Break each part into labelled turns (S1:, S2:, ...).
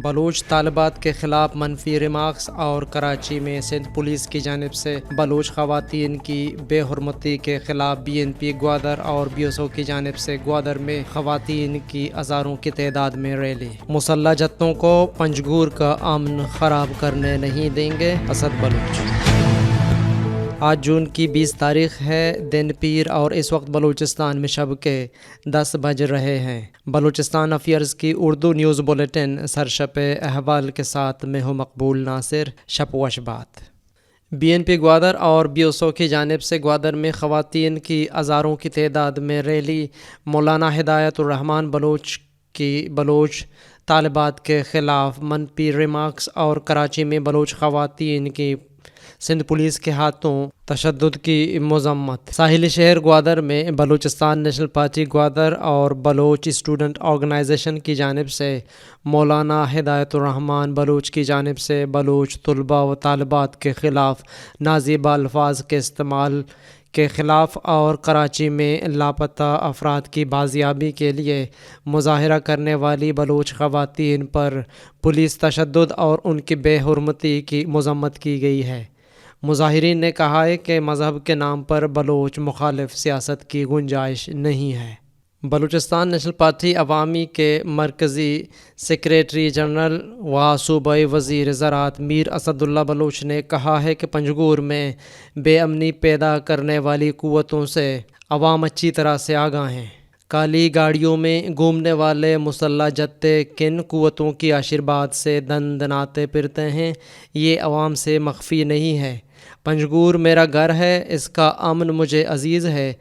S1: بلوچ طالبات کے خلاف منفی ریمارکس اور کراچی میں سندھ پولیس کی جانب سے بلوچ خواتین کی بے حرمتی کے خلاف BNP گوادر اور BSO کی جانب سے گوادر میں خواتین کی ہزاروں کی تعداد میں ریلی۔ مسلح جتوں کو پنجگور کا امن خراب کرنے نہیں دیں گے، اسد بلوچ۔ آج جون کی 20 تاریخ ہے، دن پیر، اور اس وقت بلوچستان میں شب کے 10 بج رہے ہیں۔ بلوچستان افیئرز کی اردو نیوز بلیٹن سرشپ احوال کے ساتھ میں ہوں مقبول ناصر۔ شپ وش بات۔ BNP گوادر اور BSO کی جانب سے گوادر میں خواتین کی ہزاروں کی تعداد میں ریلی۔ مولانا ہدایت الرحمان بلوچ کی بلوچ طالبات کے خلاف منفی ریمارکس اور کراچی میں بلوچ خواتین کی سندھ پولیس کے ہاتھوں تشدد کی مذمت۔ ساحلی شہر گوادر میں بلوچستان نیشنل پارٹی گوادر اور بلوچ اسٹوڈنٹ آرگنائزیشن کی جانب سے مولانا ہدایت الرحمان بلوچ کی جانب سے بلوچ طلباء و طالبات کے خلاف نازیبہ الفاظ کے استعمال کے خلاف اور کراچی میں لاپتہ افراد کی بازیابی کے لیے مظاہرہ کرنے والی بلوچ خواتین پر پولیس تشدد اور ان کی بے حرمتی کی مذمت کی گئی ہے۔ مظاہرین نے کہا ہے کہ مذہب کے نام پر بلوچ مخالف سیاست کی گنجائش نہیں ہے۔ بلوچستان نیشنل پارٹی عوامی کے مرکزی سیکریٹری جنرل و صوبائی وزیر زراعت میر اسد اللہ بلوچ نے کہا ہے کہ پنجگور میں بے امنی پیدا کرنے والی قوتوں سے عوام اچھی طرح سے آگاہ ہیں۔ کالی گاڑیوں میں گھومنے والے مسلح جتھے کن قوتوں کی آشیرواد سے دن دناتے پھرتے ہیں، یہ عوام سے مخفی نہیں ہے۔ پنجگور میرا گھر ہے، اس کا امن مجھے عزیز ہے۔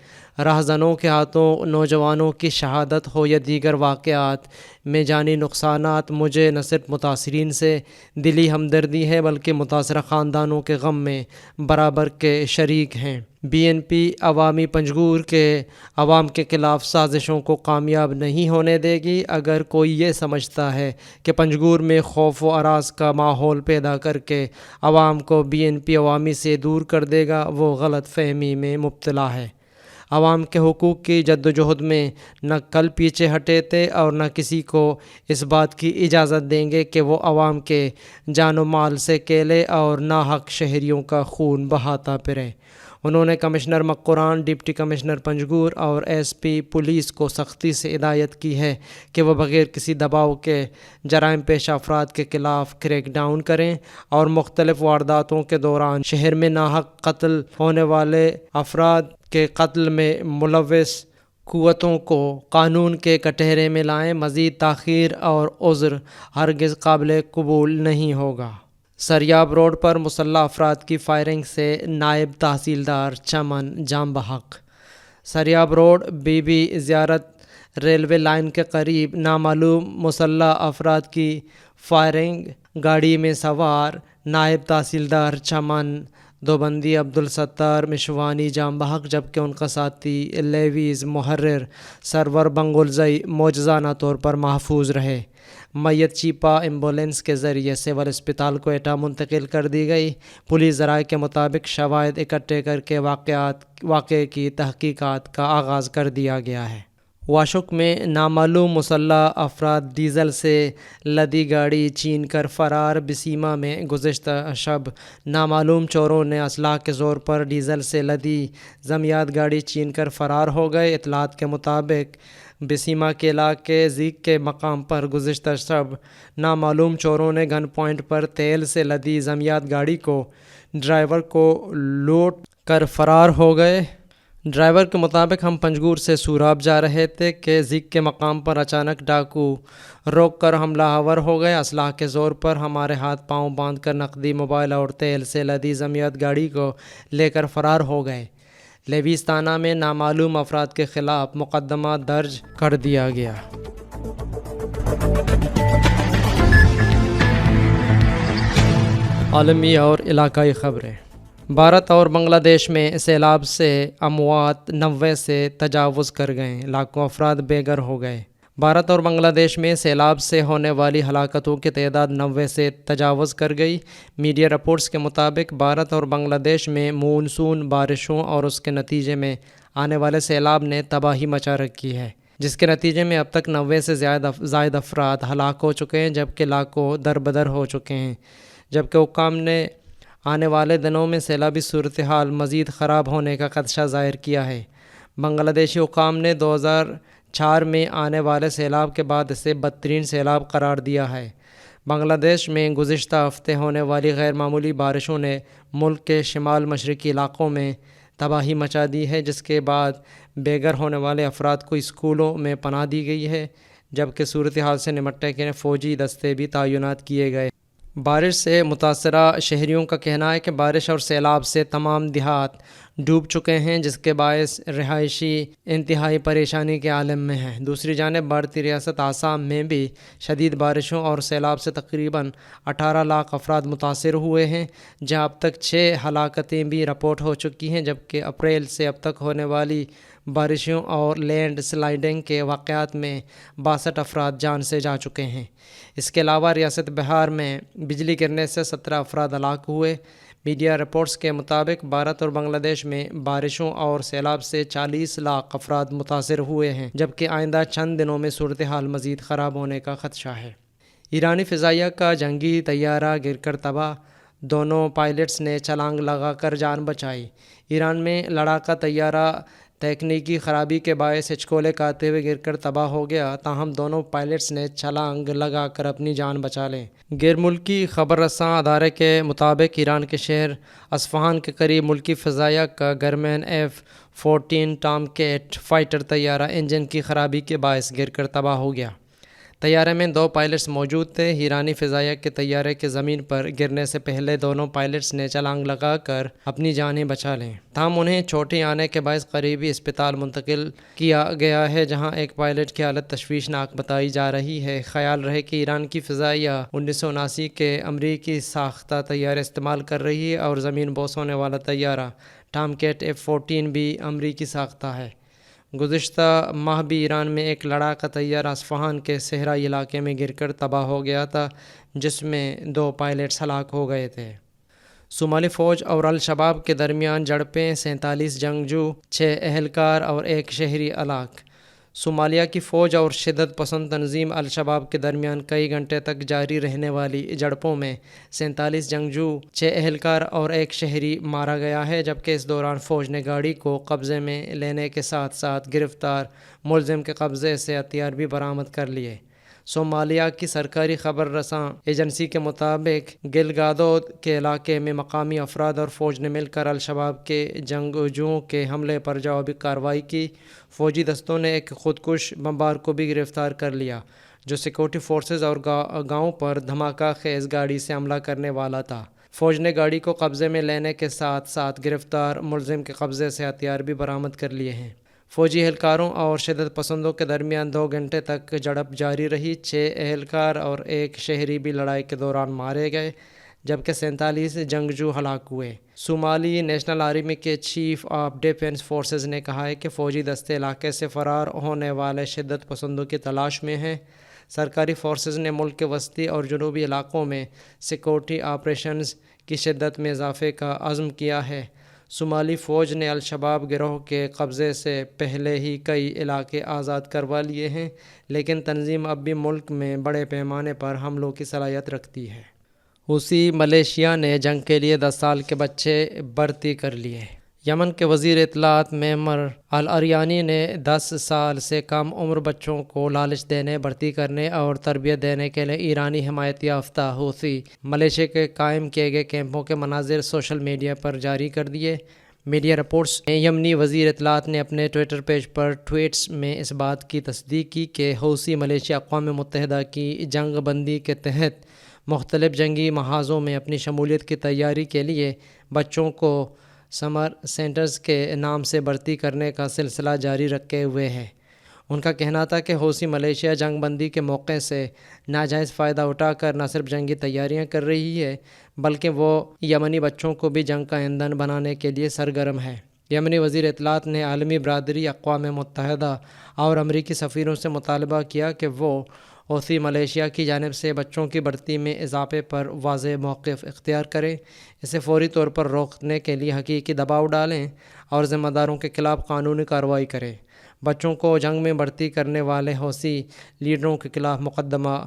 S1: راہزنوں کے ہاتھوں نوجوانوں کی شہادت ہو یا دیگر واقعات میں جانی نقصانات، مجھے نہ صرف متاثرین سے دلی ہمدردی ہے بلکہ متاثرہ خاندانوں کے غم میں برابر کے شریک ہیں۔ BNP عوامی پنجگور کے عوام کے خلاف سازشوں کو کامیاب نہیں ہونے دے گی۔ اگر کوئی یہ سمجھتا ہے کہ پنجگور میں خوف و ہراس کا ماحول پیدا کر کے عوام کو BNP عوامی سے دور کر دے گا، وہ غلط فہمی میں مبتلا ہے۔ عوام کے حقوق کی جدوجہد میں نہ کل پیچھے ہٹے تھے اور نہ کسی کو اس بات کی اجازت دیں گے کہ وہ عوام کے جان و مال سے کھیلے اور ناحق شہریوں کا خون بہاتا پھرے۔ انہوں نے کمشنر مقران، ڈپٹی کمشنر پنجگور اور SP پولیس کو سختی سے ہدایت کی ہے کہ وہ بغیر کسی دباؤ کے جرائم پیشہ افراد کے خلاف کریک ڈاؤن کریں اور مختلف وارداتوں کے دوران شہر میں ناحق قتل ہونے والے افراد کے قتل میں ملوث قوتوں کو قانون کے کٹہرے میں لائیں۔ مزید تاخیر اور عذر ہرگز قابل قبول نہیں ہوگا۔ سریاب روڈ پر مسلح افراد کی فائرنگ سے نائب تحصیلدار چمن جاں بحق۔ سریاب روڈ بی بی زیارت ریلوے لائن کے قریب نامعلوم مسلح افراد کی فائرنگ، گاڑی میں سوار نائب تحصیلدار چمن دوبندی عبدالستار مشوانی جاں بحق جبکہ ان کا ساتھی لیویز محرر سرور بنگلزئی معجزانہ طور پر محفوظ رہے۔ میت چیپا ایمبولینس کے ذریعے سول اسپتال کو ایٹا منتقل کر دی گئی۔ پولیس ذرائع کے مطابق شواہد اکٹھے کر کے واقعے کی تحقیقات کا آغاز کر دیا گیا ہے۔ واشوک میں نامعلوم مسلح افراد ڈیزل سے لدی گاڑی چین کر فرار۔ بسیما میں گزشتہ شب نامعلوم چوروں نے اسلحہ کے زور پر ڈیزل سے لدی ضمیعات گاڑی چین کر فرار ہو گئے۔ اطلاعات کے مطابق بسیما کے علاقے زیک کے مقام پر گزشتہ شب نامعلوم چوروں نے گن پوائنٹ پر تیل سے لدی ضمیعات گاڑی کو ڈرائیور کو لوٹ کر فرار ہو گئے۔ ڈرائیور کے مطابق ہم پنجگور سے سوراب جا رہے تھے کہ زیک کے مقام پر اچانک ڈاکو روک کر حملہ آور ہو گئے۔ اسلحہ کے زور پر ہمارے ہاتھ پاؤں باندھ کر نقدی، موبائل اور تیل سے لدی ضمیعات گاڑی کو لے کر فرار ہو گئے۔ لیویز تھانہ میں نامعلوم افراد کے خلاف مقدمہ درج کر دیا گیا۔ عالمی اور علاقائی خبریں۔ بھارت اور بنگلہ دیش میں سیلاب سے اموات 90 سے تجاوز کر گئے، لاکھوں افراد بے گھر ہو گئے۔ بھارت اور بنگلہ دیش میں سیلاب سے ہونے والی ہلاکتوں کی تعداد 90 سے تجاوز کر گئی۔ میڈیا رپورٹس کے مطابق بھارت اور بنگلہ دیش میں مونسون بارشوں اور اس کے نتیجے میں آنے والے سیلاب نے تباہی مچا رکھی ہے۔ جس کے نتیجے میں اب تک 90 سے زائد افراد ہلاک ہو چکے ہیں، جبکہ لاکھوں دربدر ہو چکے ہیں، جبکہ حکام نے آنے والے دنوں میں سیلابی صورتحال مزید خراب ہونے کا خدشہ ظاہر کیا ہے۔ بنگلہ دیشی حکام نے 2004 میں آنے والے سیلاب کے بعد اسے بدترین سیلاب قرار دیا ہے۔ بنگلہ دیش میں گزشتہ ہفتے ہونے والی غیر معمولی بارشوں نے ملک کے شمال مشرقی علاقوں میں تباہی مچا دی ہے، جس کے بعد بے گھر ہونے والے افراد کو اسکولوں میں پناہ دی گئی ہے، جبکہ صورتحال سے نمٹنے کے لیے فوجی دستے بھی تعینات کیے گئے۔ بارش سے متاثرہ شہریوں کا کہنا ہے کہ بارش اور سیلاب سے تمام دیہات ڈوب چکے ہیں، جس کے باعث رہائشی انتہائی پریشانی کے عالم میں ہیں۔ دوسری جانب بھارتی ریاست آسام میں بھی شدید بارشوں اور سیلاب سے تقریباً 18 لاکھ افراد متاثر ہوئے ہیں، جہاں اب تک 6 ہلاکتیں بھی رپورٹ ہو چکی ہیں، جبکہ اپریل سے اب تک ہونے والی بارشوں اور لینڈ سلائڈنگ کے واقعات میں 62 افراد جان سے جا چکے ہیں۔ اس کے علاوہ ریاست بہار میں بجلی گرنے سے 17 افراد ہلاک ہوئے۔ میڈیا رپورٹس کے مطابق بھارت اور بنگلہ دیش میں بارشوں اور سیلاب سے 40 لاکھ افراد متاثر ہوئے ہیں، جبکہ آئندہ چند دنوں میں صورتحال مزید خراب ہونے کا خدشہ ہے۔ ایرانی فضائیہ کا جنگی طیارہ گر کر تباہ، دونوں پائلٹس نے چھلانگ لگا کر جان بچائی۔ ایران میں لڑاکا طیارہ تکنیکی خرابی کے باعث ہچکولے کھاتے ہوئے گر کر تباہ ہو گیا، تاہم دونوں پائلٹس نے چھلانگ لگا کر اپنی جان بچا لی۔ غیر ملکی خبر رساں ادارے کے مطابق ایران کے شہر اصفہان کے قریب ملکی فضائیہ کا گرمین F-14 ٹام کیٹ فائٹر طیارہ انجن کی خرابی کے باعث گر کر تباہ ہو گیا۔ طیارے میں 2 پائلٹس موجود تھے۔ ایرانی فضائیہ کے طیارے کے زمین پر گرنے سے پہلے دونوں پائلٹس نے چھلانگ لگا کر اپنی جانیں بچا لیں، تاہم انہیں چوٹیں آنے کے باعث قریبی اسپتال منتقل کیا گیا ہے، جہاں ایک پائلٹ کی حالت تشویشناک بتائی جا رہی ہے۔ خیال رہے کہ ایران کی فضائیہ 1979 کے امریکی ساختہ طیارے استعمال کر رہی ہے اور زمین بوس ہونے والا طیارہ ٹام کیٹ F-14 بھی امریکی ساختہ ہے۔ گزشتہ ماہ بھی ایران میں ایک لڑاکا طیارہ اصفہان کے صحرائی علاقے میں گر کر تباہ ہو گیا تھا، جس میں 2 پائلٹس ہلاک ہو گئے تھے۔ صومالی فوج اور الشباب کے درمیان جھڑپیں، 47 جنگجو، 6 اہلکار اور 1 شہری ہلاک۔ صومالیہ کی فوج اور شدت پسند تنظیم الشباب کے درمیان کئی گھنٹے تک جاری رہنے والی جھڑپوں میں 47 جنگجو، 6 اہلکار اور 1 شہری مارا گیا ہے، جبکہ اس دوران فوج نے گاڑی کو قبضے میں لینے کے ساتھ ساتھ گرفتار ملزم کے قبضے سے ہتھیار بھی برآمد کر لیے۔ صومالیہ کی سرکاری خبر رساں ایجنسی کے مطابق گلگادود کے علاقے میں مقامی افراد اور فوج نے مل کر الشباب کے جنگجوؤں کے حملے پر جوابی کارروائی کی۔ فوجی دستوں نے ایک خودکش بمبار کو بھی گرفتار کر لیا، جو سیکورٹی فورسز اور گاؤں پر دھماکہ خیز گاڑی سے حملہ کرنے والا تھا۔ فوج نے گاڑی کو قبضے میں لینے کے ساتھ ساتھ گرفتار ملزم کے قبضے سے ہتھیار بھی برآمد کر لیے ہیں۔ فوجی اہلکاروں اور شدت پسندوں کے درمیان 2 گھنٹے تک جھڑپ جاری رہی۔ 6 اہلکار اور 1 شہری بھی لڑائی کے دوران مارے گئے، جبکہ 47 جنگجو ہلاک ہوئے۔ صومالی نیشنل آرمی کے چیف آف ڈیفنس فورسز نے کہا ہے کہ فوجی دستے علاقے سے فرار ہونے والے شدت پسندوں کی تلاش میں ہیں۔ سرکاری فورسز نے ملک کے وسطی اور جنوبی علاقوں میں سیکورٹی آپریشنز کی شدت میں اضافے کا عزم کیا ہے۔ صومالی فوج نے الشباب گروہ کے قبضے سے پہلے ہی کئی علاقے آزاد کروا لیے ہیں، لیکن تنظیم اب بھی ملک میں بڑے پیمانے پر حملوں کی صلاحیت رکھتی ہے۔ حوثی ملیشیا نے جنگ کے لیے 10 سال کے بچے بھرتی کر لیے۔ یمن کے وزیر اطلاعات معمر الاریانی نے 10 سال سے کم عمر بچوں کو لالچ دینے، بھرتی کرنے اور تربیت دینے کے لیے ایرانی حمایت یافتہ حوثی ملیشیا کے قائم کیے گئے کیمپوں کے مناظر سوشل میڈیا پر جاری کر دیے۔ میڈیا رپورٹس میں یمنی وزیر اطلاعات نے اپنے ٹویٹر پیج پر ٹویٹس میں اس بات کی تصدیق کی کہ حوثی ملیشیا اقوام متحدہ کی جنگ بندی کے تحت مختلف جنگی محاذوں میں اپنی شمولیت کی تیاری کے لیے بچوں کو سمر سینٹرز کے نام سے بھرتی کرنے کا سلسلہ جاری رکھے ہوئے ہے۔ ان کا کہنا تھا کہ حوثی ملیشیا جنگ بندی کے موقع سے ناجائز فائدہ اٹھا کر نہ صرف جنگی تیاریاں کر رہی ہے، بلکہ وہ یمنی بچوں کو بھی جنگ کا ایندھن بنانے کے لیے سرگرم ہے۔ یمنی وزیر اطلاعات نے عالمی برادری، اقوام متحدہ اور امریکی سفیروں سے مطالبہ کیا کہ وہ حوثی ملیشیا کی جانب سے بچوں کی بھرتی میں اضافے پر واضح موقف اختیار کریں، اسے فوری طور پر روکنے کے لیے حقیقی دباؤ ڈالیں اور ذمہ داروں کے خلاف قانونی کارروائی کریں۔ بچوں کو جنگ میں بھرتی کرنے والے حوثی لیڈروں کے خلاف مقدمہ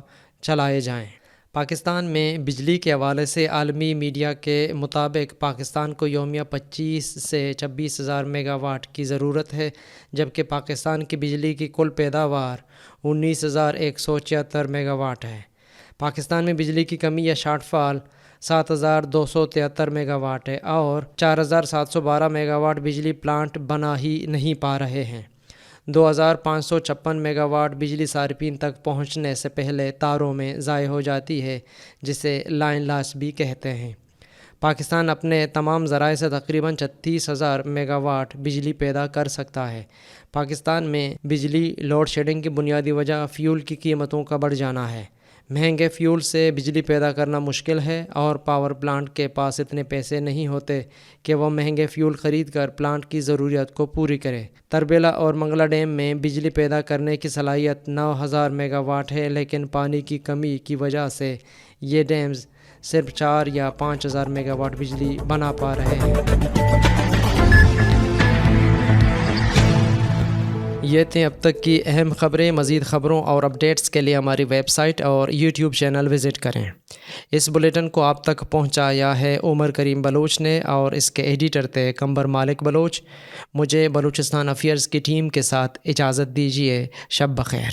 S1: چلائے جائیں۔ پاکستان میں بجلی کے حوالے سے عالمی میڈیا کے مطابق پاکستان کو یومیہ 25 سے 26 ہزار میگا واٹ کی ضرورت ہے، جبکہ پاکستان کی بجلی کی کل پیداوار 19,174 میگا واٹ ہے۔ پاکستان میں بجلی کی کمی یا شارٹ فال 7,273 میگا واٹ ہے اور 4,712 میگا واٹ بجلی پلانٹ بنا ہی نہیں پا رہے ہیں۔ 2,556 میگا واٹ بجلی صارفین تک پہنچنے سے پہلے تاروں میں ضائع ہو جاتی ہے، جسے لائن لاس بھی کہتے ہیں۔ پاکستان اپنے تمام ذرائع سے تقریباً 36,000 میگا واٹ بجلی پیدا کر سکتا ہے۔ پاکستان میں بجلی لوڈ شیڈنگ کی بنیادی وجہ فیول کی قیمتوں کا بڑھ جانا ہے۔ مہنگے فیول سے بجلی پیدا کرنا مشکل ہے اور پاور پلانٹ کے پاس اتنے پیسے نہیں ہوتے کہ وہ مہنگے فیول خرید کر پلانٹ کی ضروریات کو پوری کرے۔ تربیلا اور منگلا ڈیم میں بجلی پیدا کرنے کی صلاحیت 9,000 میگا واٹ ہے، لیکن پانی کی کمی کی وجہ سے یہ ڈیمز صرف 4 یا 5,000 میگا واٹ بجلی بنا پا رہے ہیں۔ یہ تھیں اب تک کی اہم خبریں۔ مزید خبروں اور اپڈیٹس کے لیے ہماری ویب سائٹ اور یوٹیوب چینل وزٹ کریں۔ اس بلیٹن کو آپ تک پہنچایا ہے عمر کریم بلوچ نے اور اس کے ایڈیٹر تھے قمبر مالک بلوچ۔ مجھے بلوچستان افیئرز کی ٹیم کے ساتھ اجازت دیجیے۔ شب بخیر۔